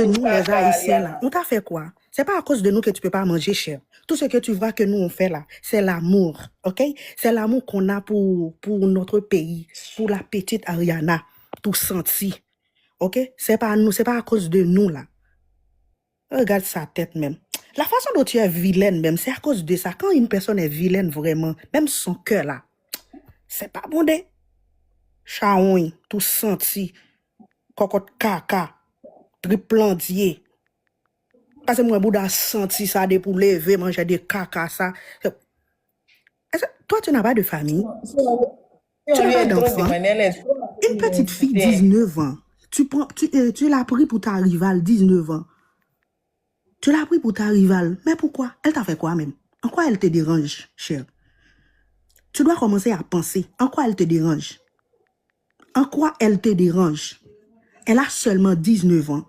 nous, les Haïtiens, là, on t'a fait quoi? C'est pas à cause de nous que tu peux pas manger cher. Tout ce que tu vois que nous, on fait là, c'est l'amour, ok? C'est l'amour qu'on a pour notre pays, pour la petite Ariana, tout senti, ok? C'est pas nous, c'est pas à cause de nous, là. Regarde sa tête même. La façon dont tu es vilaine même, c'est à cause de ça. Quand une personne est vilaine vraiment, même son cœur là, c'est pas bon de. Chaoui, tout senti, cocotte caca, triplandier. Parce que moi, Bouddha senti ça de pour lever, manger des caca, ça. Toi, tu n'as pas de famille. Tu n'as pas d'enfant. Une petite fille, 19 ans. Tu l'as pris pour ta rivale, 19 ans. Tu l'as pris pour ta rivale. Mais pourquoi? Elle t'a fait quoi même? En quoi elle te dérange, cher? Tu dois commencer à penser. En quoi elle te dérange? En quoi elle te dérange? Elle a seulement 19 ans.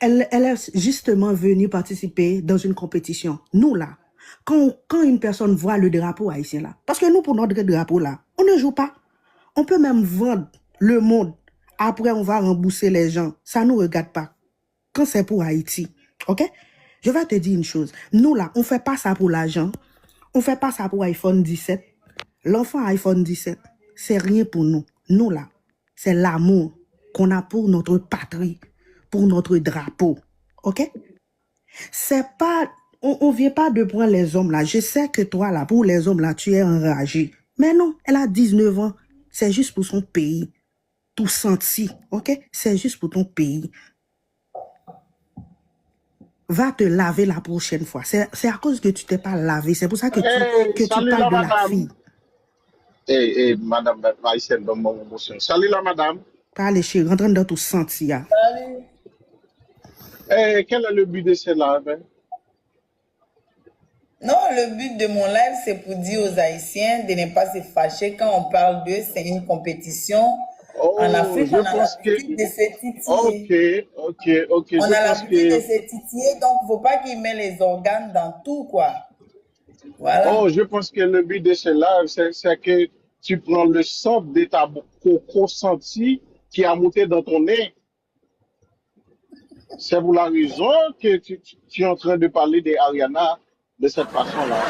Elle est justement venue participer dans une compétition. Nous, là, quand une personne voit le drapeau haïtien, là, parce que nous, pour notre drapeau, là, on ne joue pas. On peut même vendre le monde. Après, on va rembourser les gens. Ça ne nous regarde pas. Quand c'est pour Haïti, ok? Je vais te dire une chose. Nous, là, on ne fait pas ça pour l'argent. On ne fait pas ça pour iPhone 17. L'enfant iPhone 17, c'est rien pour nous. Nous, là, c'est l'amour qu'on a pour notre patrie, pour notre drapeau. OK? C'est pas... On vient pas de prendre les hommes, là. Je sais que toi, là, pour les hommes, là, tu es enragé. Mais non, elle a 19 ans. C'est juste pour son pays. Tout senti. OK? C'est juste pour ton pays. Va te laver la prochaine fois. C'est à cause que tu t'es pas lavé. C'est pour ça que tu salut parles la de la madame. fille. Madame Haïtienne, dans mon émotion. Salut la madame. Parle chez rentre dans tout senti. Salut. Quel est le but de ce live? Non, le but de mon live, c'est pour dire aux Haïtiens de ne pas se fâcher quand on parle d'eux. C'est une compétition. En Afrique, on a l'habitude de se titiller. Ok. On a l'habitude de se titiller, donc il ne faut pas qu'ils mettent les organes dans tout, quoi. Voilà. Oh, je pense que le but de ce live, c'est que tu prends le sang de ta coco senti qui a monté dans ton nez. C'est pour la raison que tu es en train de parler d'Ariana de cette façon-là.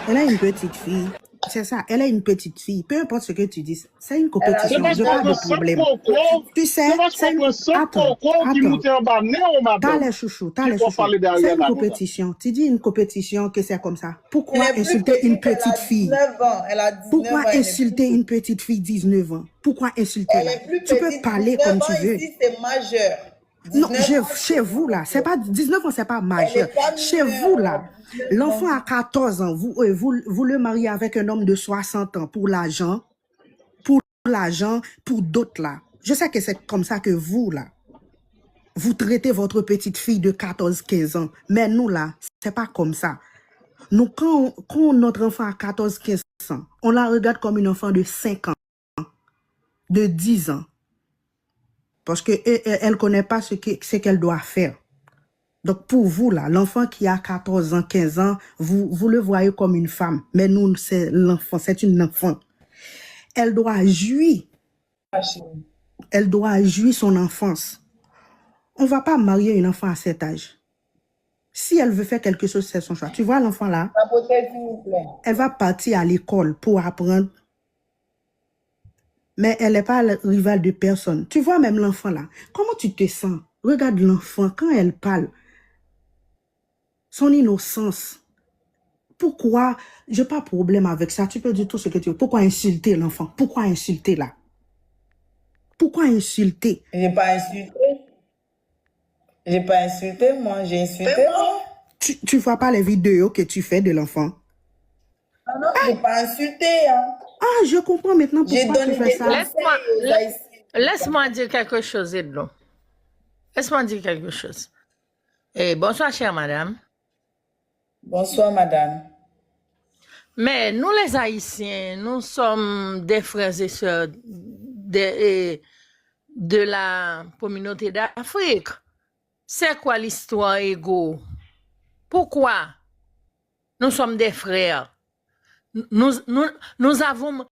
Elle a une petite fille. C'est ça, elle a une petite fille. Peu importe ce que tu dis, c'est une compétition. Je n'ai pas de problème. Tu sais, c'est une... Attends. T'as les chouchous. C'est une compétition. Tu dis une compétition que c'est comme ça. Pourquoi insulter une petite fille? Pourquoi insulter une petite fille 19 ans? Pourquoi insulter là? Tu peux parler comme tu veux. Ici, c'est majeur. Non, chez vous là, c'est pas 19 ans, c'est pas majeur. Chez vous là, l'enfant a 14 ans, vous le mariez avec un homme de 60 ans pour l'argent, pour d'autres là. Je sais que c'est comme ça que vous là, vous traitez votre petite fille de 14-15 ans. Mais nous là, c'est pas comme ça. Nous, quand notre enfant a 14-15 ans, on la regarde comme une enfant de 5 ans, de 10 ans. Parce qu'elle ne connaît pas ce qu'elle doit faire. Donc, pour vous, là, l'enfant qui a 14 ans, 15 ans, vous le voyez comme une femme. Mais nous, c'est l'enfant, c'est une enfant. Elle doit jouir. Elle doit jouir son enfance. On ne va pas marier une enfant à cet âge. Si elle veut faire quelque chose, c'est son choix. Tu vois l'enfant là? Elle va partir à l'école pour apprendre. Mais elle n'est pas la rivale de personne. Tu vois même l'enfant là. Comment tu te sens? Regarde l'enfant quand elle parle. Son innocence. Pourquoi? Je n'ai pas de problème avec ça. Tu peux dire tout ce que tu veux. Pourquoi insulter l'enfant? Pourquoi insulter là? Pourquoi insulter? Je n'ai pas insulté. Je n'ai pas insulté, moi. J'ai insulté, moi. Tu ne vois pas les vidéos que tu fais de l'enfant? Non, je n'ai pas insulté. Hein. Ah, je comprends maintenant pourquoi tu fais ça. Laisse-moi dire quelque chose, Edlon. Laisse-moi dire quelque chose. Bonsoir, chère madame. Bonsoir, madame. Mais nous, les Haïtiens, nous sommes des frères et sœurs de la communauté d'Afrique. C'est quoi l'histoire égaux? Pourquoi nous sommes des frères? Nous avons